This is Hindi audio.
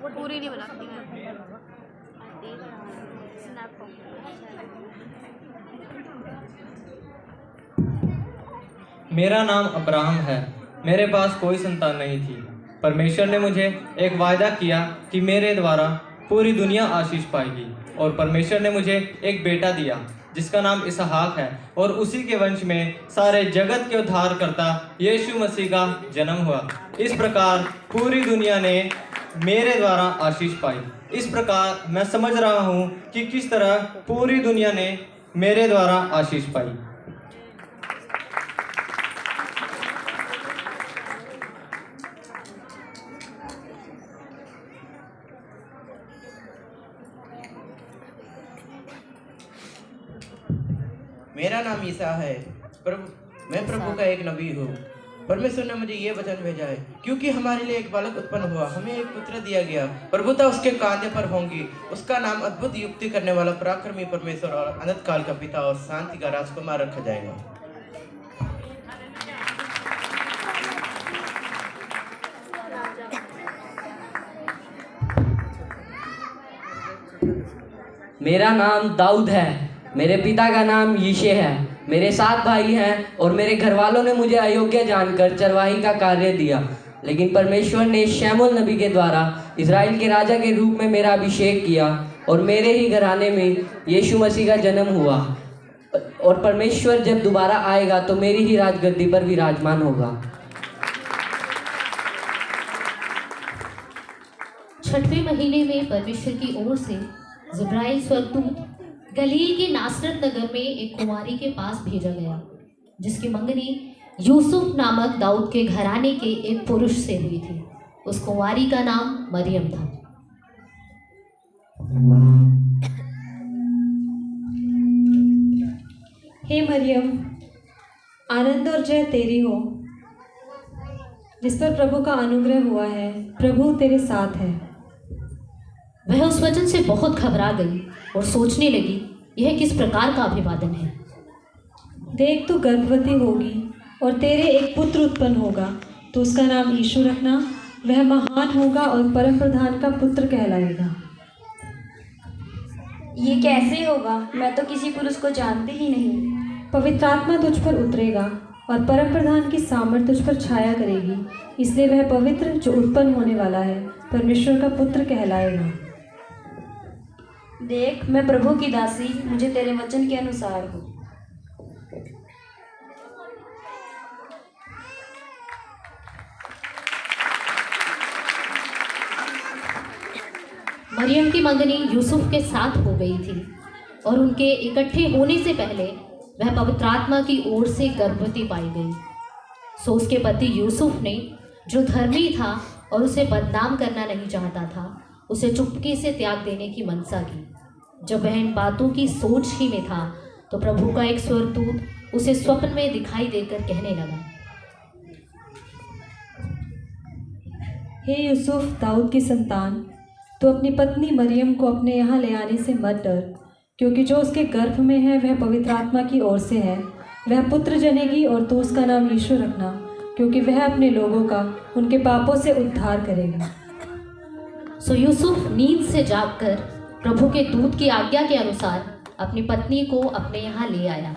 पूरी नहीं बनाती मैं। मेरा नाम अब्राहम है। मेरे पास कोई संतान नहीं थी। परमेश्वर ने मुझे एक वायदा किया कि मेरे द्वारा पूरी दुनिया आशीष पाएगी, और परमेश्वर ने मुझे एक बेटा दिया जिसका नाम इसहाक है, और उसी के वंश में सारे जगत के उद्धारकर्ता यीशु मसीह का जन्म हुआ। इस प्रकार पूरी दुनिया ने मेरे द्वारा आशीष पाई। इस प्रकार मैं समझ रहा हूँ कि किस तरह पूरी दुनिया ने मेरे द्वारा आशीष पाई। मेरा नाम ईसा है। मैं प्रभु का एक नबी हूँ। परमेश्वर ने मुझे ये वचन भेजा है, क्योंकि हमारे लिए एक बालक उत्पन्न हुआ, हमें एक पुत्र दिया गया, प्रभुता उसके कांधे पर होंगी। उसका नाम अद्भुत युक्ति करने वाला, पराक्रमी परमेश्वर और अनंत काल का पिता और शांति का राजकुमार रखा जाएगा। मेरा नाम दाऊद है। मेरे पिता का नाम यीशे है। मेरे 7 भाई हैं और मेरे घर वालों ने मुझे अयोग्य जानकर चरवाही का कार्य दिया, लेकिन परमेश्वर ने शमूएल नबी के द्वारा इज़राइल के राजा के रूप में मेरा अभिषेक किया, और मेरे ही घराने में यीशु मसीह का जन्म हुआ। और परमेश्वर जब दोबारा आएगा तो मेरी ही राजगद्दी पर विराजमान होगा। 6वें महीने में परमेश्वर की ओर से जिब्राइल स्वर्गदूत गलील के नासरत नगर में एक कुंवारी के पास भेजा गया, जिसकी मंगनी यूसुफ नामक दाऊद के घराने के एक पुरुष से हुई थी। उस कुंवारी का नाम मरियम था। हे मरियम, आनंद और जय तेरी हो, जिस पर प्रभु का अनुग्रह हुआ है। प्रभु तेरे साथ है। वह उस वचन से बहुत घबरा गई और सोचने लगी, यह किस प्रकार का अभिवादन है। देख, तू गर्भवती होगी और तेरे एक पुत्र उत्पन्न होगा, तो उसका नाम यीशु रखना। वह महान होगा और परम प्रधान का पुत्र कहलाएगा। ये कैसे होगा? मैं तो किसी पुरुष को जानती ही नहीं। पवित्र आत्मा तुझ पर उतरेगा और परम प्रधान की सामर्थ तुझ पर छाया करेगी, इसलिए वह पवित्र जो उत्पन्न होने वाला है परमेश्वर का पुत्र कहलाएगा। देख, मैं प्रभु की दासी, मुझे तेरे वचन के अनुसार हो। मरियम की मंगनी यूसुफ के साथ हो गई थी, और उनके इकट्ठे होने से पहले वह पवित्र आत्मा की ओर से गर्भवती पाई गई। सो उसके पति यूसुफ ने, जो धर्मी था और उसे बदनाम करना नहीं चाहता था, उसे चुपके से त्याग देने की मनसा की। जब वह इन बातों की सोच ही में था, तो प्रभु का एक स्वर्गदूत उसे स्वप्न में दिखाई देकर कहने लगा, हे यूसुफ, दाऊद की संतान, तो अपनी पत्नी मरियम को अपने यहाँ ले आने से मत डर, क्योंकि जो उसके गर्भ में है वह पवित्र आत्मा की ओर से है। वह पुत्र जनेगी और तू उसका नाम यीशु रखना, क्योंकि वह अपने लोगों का उनके पापों से उद्धार करेगा। सो यूसुफ नींद से जागकर प्रभु के दूत की आज्ञा के अनुसार अपनी पत्नी को अपने यहाँ ले आया।